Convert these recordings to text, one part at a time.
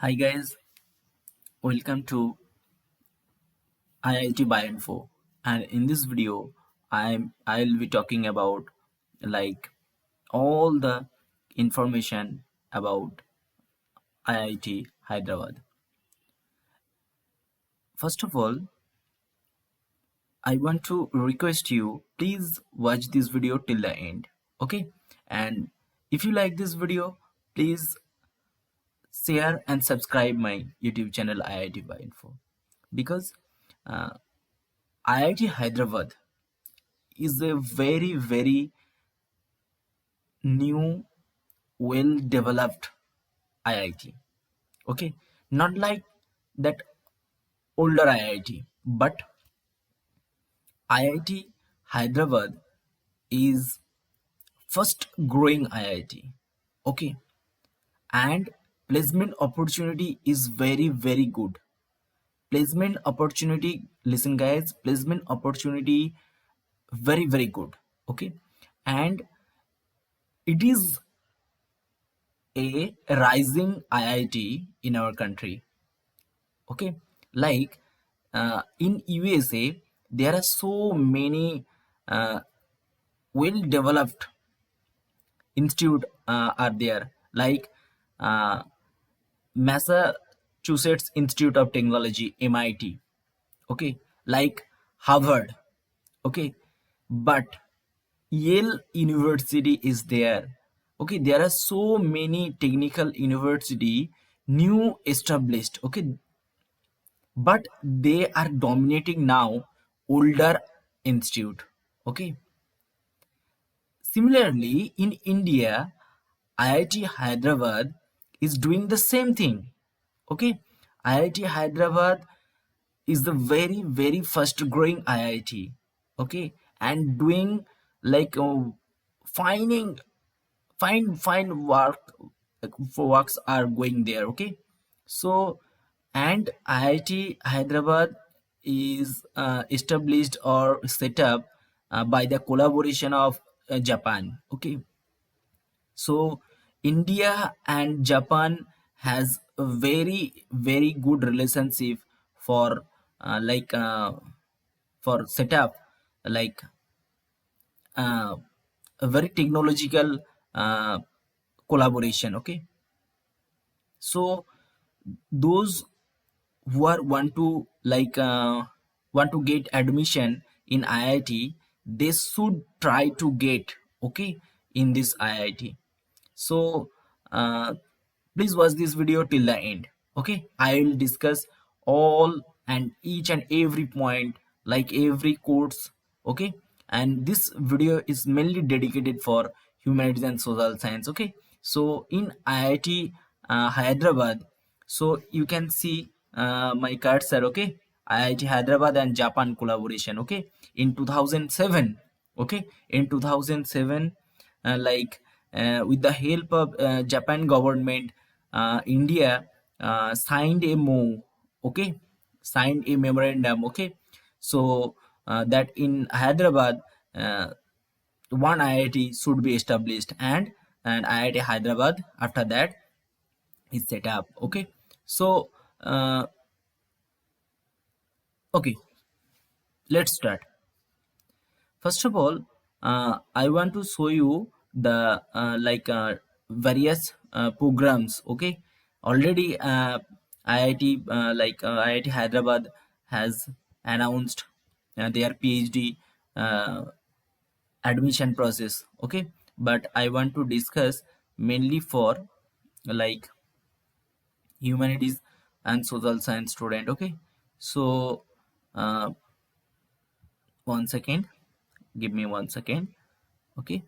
Hi guys, welcome to IIT Bioinfo, and in this video I'll be talking about like all the information about IIT Hyderabad. First of all, I want to request you please watch this video till the end, okay? And if you like this video, please share and subscribe my YouTube channel IIT Bioinfo because uh, IIT Hyderabad is a very new, well developed IIT. Okay, not like that older IIT, but IIT Hyderabad is first growing IIT. Okay, and placement opportunity is very good. Placement opportunity, listen guys, placement opportunity very good. Okay, and it is a rising IIT in our country. Okay, like in USA there are so many uh, well developed institute are there, like uh, Massachusetts Institute of Technology, MIT. Okay, like Harvard. Okay, but Yale University is there. Okay, there are so many technical university new established. Okay, but they are dominating now older institute. Okay, similarly in India, IIT Hyderabad is doing the same thing. Okay, IIT Hyderabad is the very first growing IIT. Okay, and doing like finding fine work, for works are going there. Okay, so and IIT Hyderabad is established or set up by the collaboration of Japan. Okay, so India and Japan has a very good relationship for like for setup, like uh, a very technological uh, collaboration. Okay, so those who are want to get admission in IIT, they should try to get, okay, in this IIT. So uh, please watch this video till the end. Okay, I will discuss all and each and every point, like every course. Okay, and this video is mainly dedicated for humanities and social science. Okay, so in IIT Hyderabad, so you can see my cursor. Okay, IIT Hyderabad and Japan collaboration. Okay, in 2007. Okay, in 2007, with the help of Japan government, India signed a okay, signed a memorandum. Okay, so that in Hyderabad, uh, one IIT should be established, and IIT Hyderabad after that is set up. Okay, so okay, let's start. First of all, I want to show you the various programs. Okay, already IIT IIT Hyderabad has announced their PhD uh, admission process. Okay, but I want to discuss mainly for like humanities and social science student. Okay, so uh, 1 second, give me 1 second. Okay,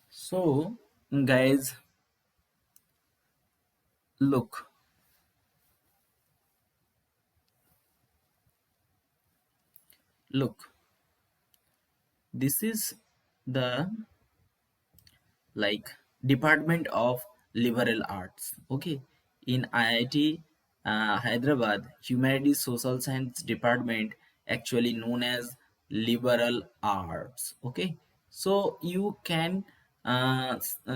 so guys, look, look, this is the like Department of Liberal Arts. Okay, in IIT Hyderabad, Humanities Social Science Department, actually known as Liberal Arts. Okay, so you can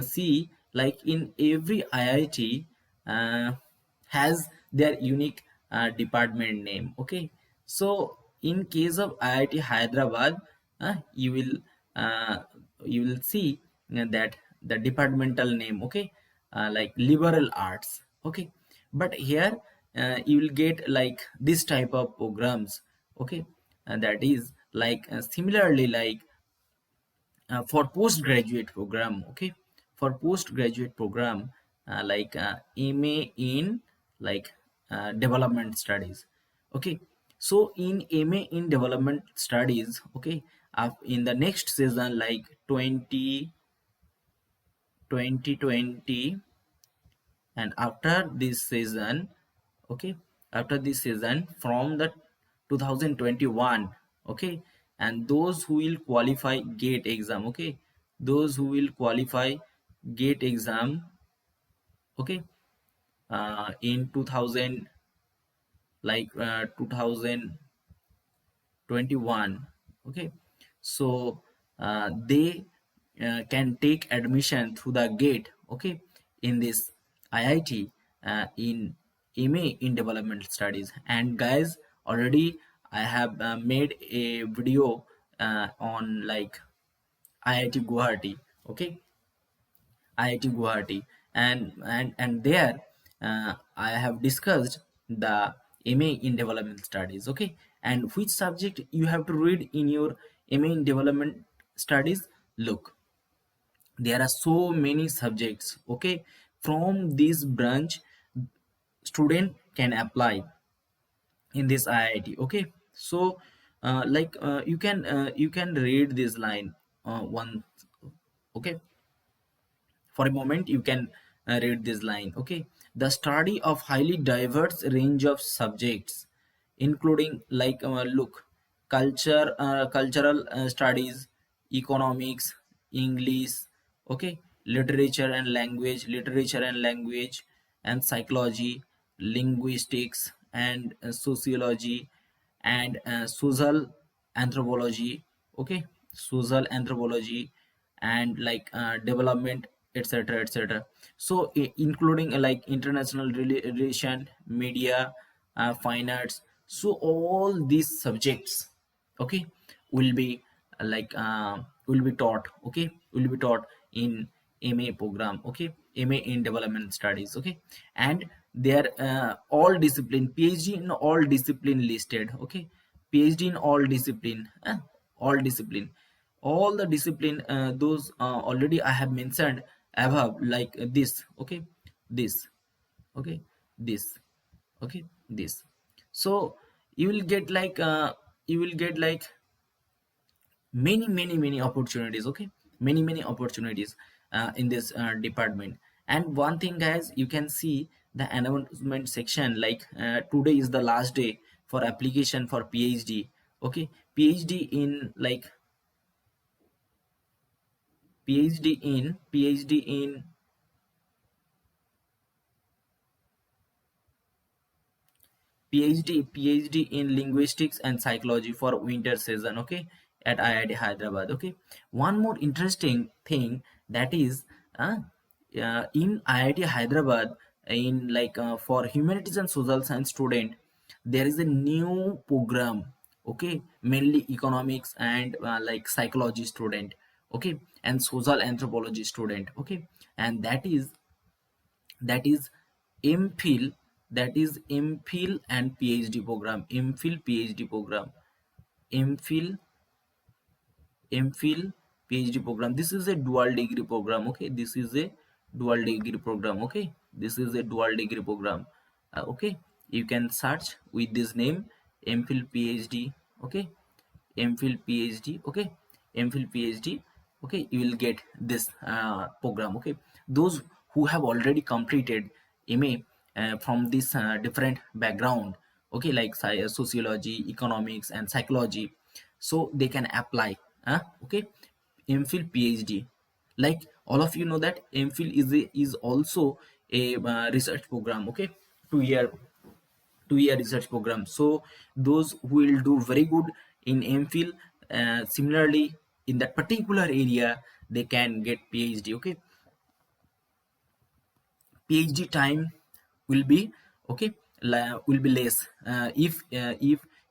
see like in every IIT has their unique department name. Okay, so in case of IIT Hyderabad, you will uh, see that the departmental name, okay, like liberal arts. Okay, but here you will get like this type of programs. Okay, that is like similarly like for postgraduate program. Okay, for postgraduate program like MA in like development studies. Okay, so in MA in development studies, okay, in the next season like 2020, and after this season, okay, after this season from the 2021, okay, and those who will qualify gate exam, okay, those who will qualify gate exam, okay, in 2000 like 2021, okay, so they can take admission through the gate, okay, in this IIT in MA in development studies. And guys, already I have made a video on like IIT Guwahati, okay, IIT Guwahati, and there I have discussed the MA in Development Studies. Okay, and which subject you have to read in your MA in Development Studies? Look, there are so many subjects. Okay, from this branch, student can apply in this IIT. Okay, so you can read this line one. Okay, for a moment you can read this line. Okay, the study of highly diverse range of subjects including like look, cultural studies, economics, English, okay, literature and language, and psychology, linguistics, and sociology, and social anthropology. Okay, social anthropology, and like development, etc, etc. So including like international relation, media, fine arts. So all these subjects, okay, will be will be taught, okay, will be taught in MA program. Okay, MA in development studies. Okay, and they are all discipline, PhD in all discipline listed. Okay, PhD in all discipline, all discipline, all the discipline, those already I have mentioned above, like this. Okay, this, okay, this, okay, this. So you will get like you will get like many opportunities. Okay, many opportunities in this department. And one thing guys, you can see the announcement section, like today is the last day for application for PhD. Okay, PhD in like PhD in PhD in linguistics and psychology for winter season. Okay, at IIT Hyderabad. Okay, one more interesting thing, that is uh, in IIT Hyderabad, in like for humanities and social science student, there is a new program. Okay, mainly economics and like psychology student. Okay, and social anthropology student. Okay, and that is MPhil, that is MPhil and PhD program, MPhil PhD program, MPhil MPhil PhD program. This is a dual degree program. Okay, this is a dual degree program. Okay, this is a dual degree program. Okay, you can search with this name, MPhil PhD. Okay, MPhil PhD. Okay, MPhil PhD. Okay, you will get this program. Okay, those who have already completed MA from this different background, okay, like sociology, economics, and psychology, so they can apply. Okay, MPhil PhD. Like all of you know that MPhil is also a research program. Okay, 2 year 2 year research program. So those who will do very good in MPhil, similarly in that particular area, they can get PhD. Okay, PhD time will be okay, will be less if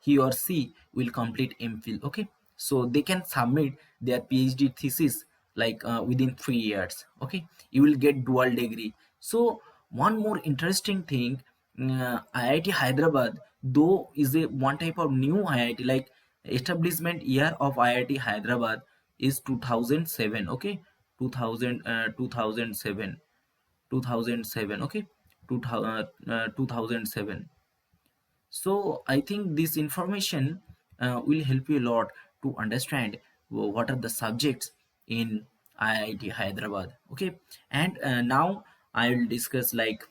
he or she will complete MPhil. Okay, so they can submit their PhD thesis like within 3 years. Okay, you will get dual degree. So one more interesting thing, IIT Hyderabad though is a one type of new IIT, like establishment year of IIT Hyderabad is 2007. Okay, 2007, 2007. Okay, 2007. So I think this information will help you a lot to understand what are the subjects in IIT Hyderabad. Okay, and now I will discuss like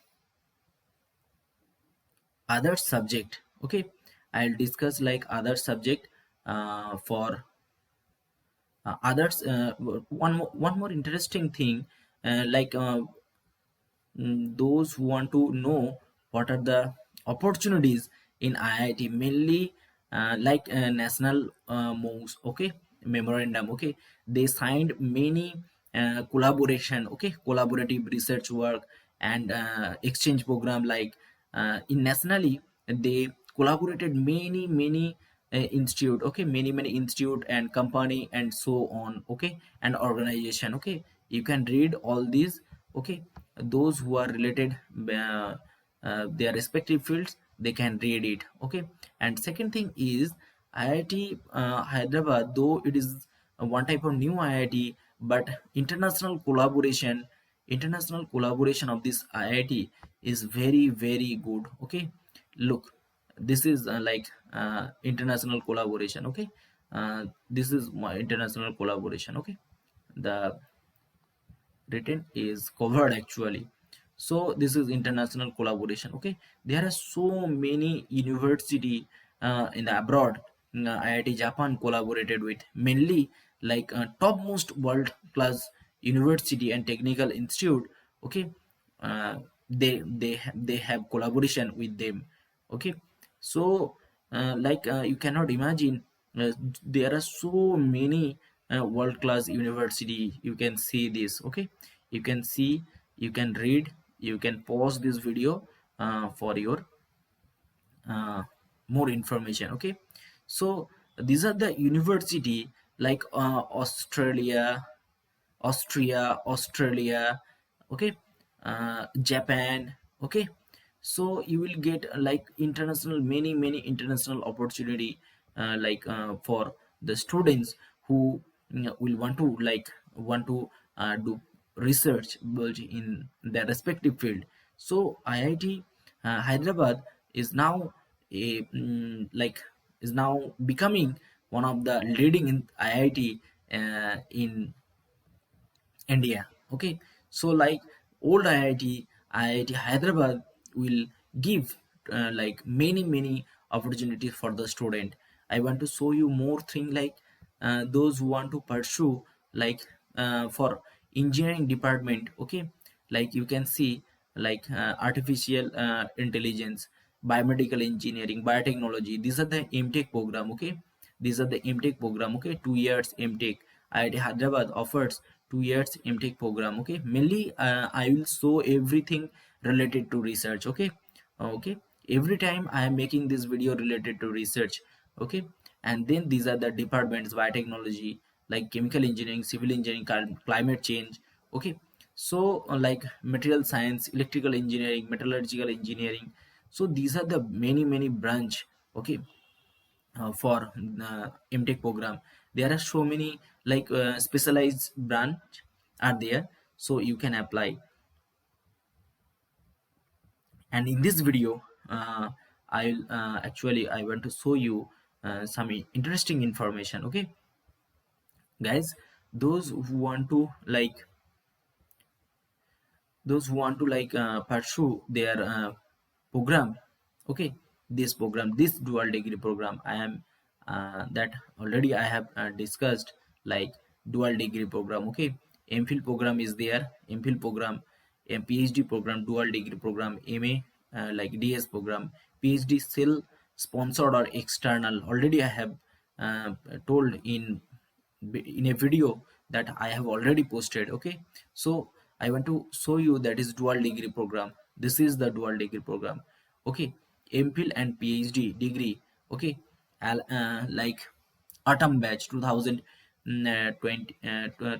other subject. Okay, I'll discuss like other subject for others. One more interesting thing, like those who want to know what are the opportunities in IIT, mainly like national moves, okay, memorandum. Okay, they signed many collaboration, okay, collaborative research work and exchange program, like in nationally they collaborated many institute, okay, many institute and company and so on, okay, and organization. Okay, you can read all these. Okay, those who are related their respective fields, they can read it. Okay, and second thing is IIT Hyderabad, though it is one type of new IIT, but international collaboration of this IIT is very good. Okay, look, this is like international collaboration. Okay, this is my international collaboration. Okay, the written is covered actually. So this is international collaboration. Okay, there are so many university in the abroad. IIT Japan collaborated with mainly like topmost world class university and technical institute. Okay, uh, they have collaboration with them. Okay, so like you cannot imagine, uh, there are so many world class university. You can see this. Okay, you can see, you can read, you can pause this video for your uh, more information. Okay, so these are the university like Australia, okay, Japan. Okay, so you will get like international, many international opportunity, like for the students who will want to like want to do research but in their respective field. So IIT Hyderabad is now a like is now becoming one of the leading in IIT in India. Okay, so like old IIT Hyderabad will give like many opportunities for the student. I want to show you more thing, like those who want to pursue like for engineering department. Okay, like you can see like artificial intelligence, biomedical engineering, biotechnology. These are the MTech program. Okay, these are the MTech program. Okay, 2 years MTech. IIT Hyderabad offers 2 years MTech program. Okay, mainly I will show everything related to research. Okay, okay, every time I am making this video related to research. Okay, and then these are the departments: biotechnology, like chemical engineering, civil engineering, climate change. Okay, so like material science, electrical engineering, metallurgical engineering. So these are the many branch. Okay, for MTech program. There are so many like specialized branch are there, so you can apply. And in this video, I'll actually I want to show you some interesting information. Okay, guys, those who want to like pursue their program. Okay, this program, this dual degree program, I am that already I have discussed, like dual degree program. Okay, MPhil program is there, MPhil program, a PhD program, dual degree program, MA like DS program, PhD still sponsored or external. Already I have told in a video that I have already posted. Okay, so I want to show you that is dual degree program. This is the dual degree program. Okay, MPhil and PhD degree. Okay, like autumn batch 2020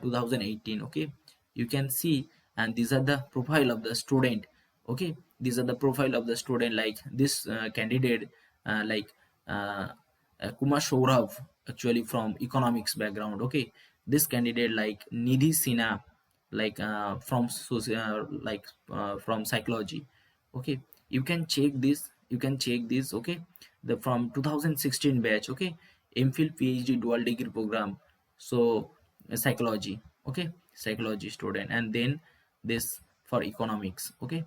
2018. Okay, you can see, and these are the profile of the student. Okay, these are the profile of the student, like this candidate, like uh, Kumar Shourav, actually from economics background. Okay, this candidate like Nidhi Sinha, like from from psychology. Okay, you can check this, you can check this. Okay, the from 2016 batch. Okay, MPhil PhD dual degree program. So psychology. Okay, psychology student, and then this for economics. Okay,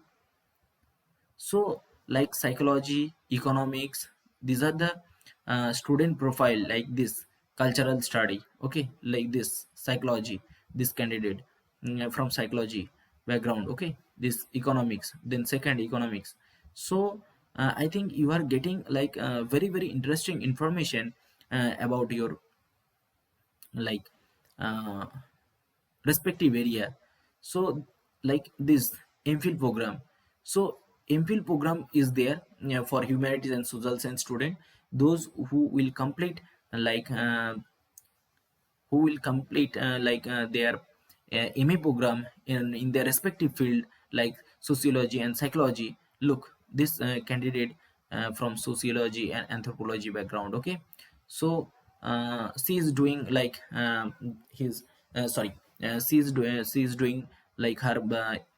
so like psychology, economics, these are the student profile, like this cultural study. Okay, like this psychology, this candidate from psychology background. Okay, this economics, then second economics. So I think you are getting like very interesting information about your like uh, respective area. So like this MPhil program. So MPhil program is there, for humanities and social science student, those who will complete like their MA program in their respective field, like sociology and psychology. Look, this candidate from sociology and anthropology background. Okay, so she is doing like his sorry she is doing like her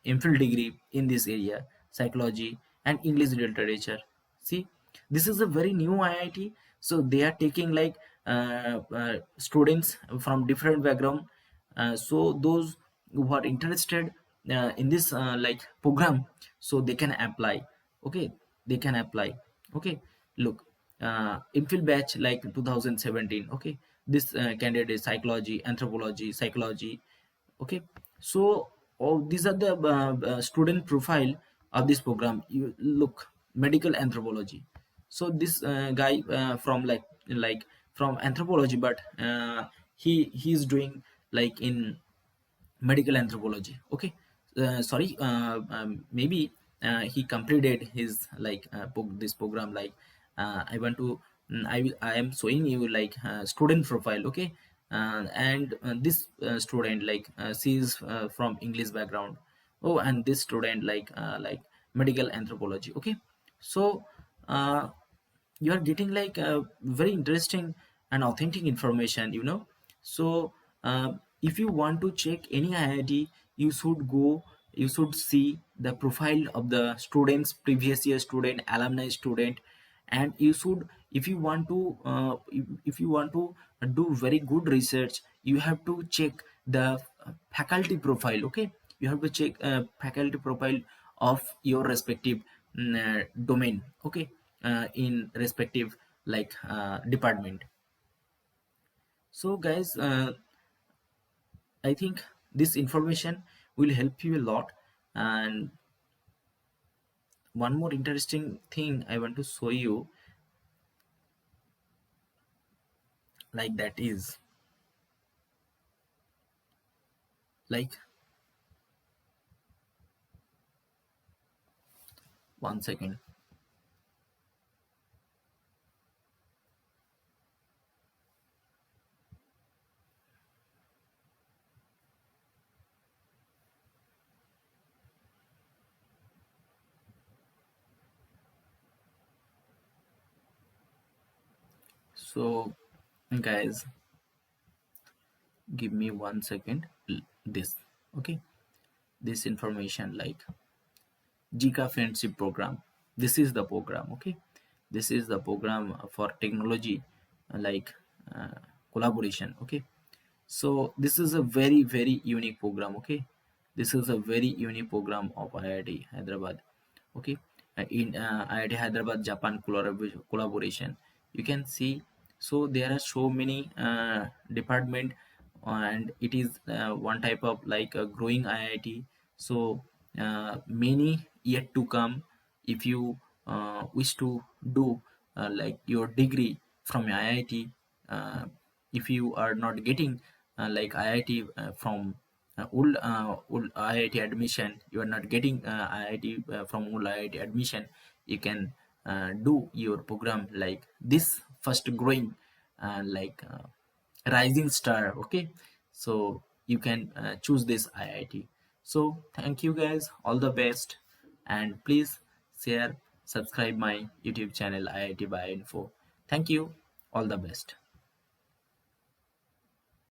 MPhil degree in this area, psychology and English literature. See, this is a very new IIT, so they are taking like students from different background. So those who are interested in this like program, so they can apply. Okay, they can apply. Okay, look, MPhil batch like 2017. Okay, this candidate is psychology, anthropology, psychology. Okay, so all these are the student profile of this program. You look, medical anthropology. So this guy from like from anthropology, but he's doing like in medical anthropology. Okay, sorry, maybe he completed his like this program, like I want to I am showing you like student profile. Okay, and this student like she is from English background. Oh, and this student like medical anthropology. Okay, so uh, you are getting like very interesting and authentic information, so if you want to check any IIT, you should go, you should see the profile of the students, previous year student, alumni student. And you should, if you want to if you want to do very good research, you have to check the faculty profile. Okay, you have to check faculty profile of your respective domain. Okay, in respective like department. So guys, I think this information will help you a lot. And one more interesting thing I want to show you, like that is like, one second. So guys, give me one second. This, okay, this information like Jika Friendship Program. This is the program. Okay, this is the program for technology, like collaboration. Okay, so this is a very unique program. Okay, this is a very unique program of IIT Hyderabad. Okay, in IIT Hyderabad Japan collaboration, you can see. So there are so many department, and it is one type of like a growing IIT. So many yet to come, if you wish to do like your degree from IIT. If you are not getting like IIT from old IIT admission, you are not getting IIT from old IIT admission, you can do your program like this first growing rising star. Okay, so you can choose this IIT. So thank you guys, all the best, and please share, subscribe my YouTube channel IIT by Info. Thank you, all the best.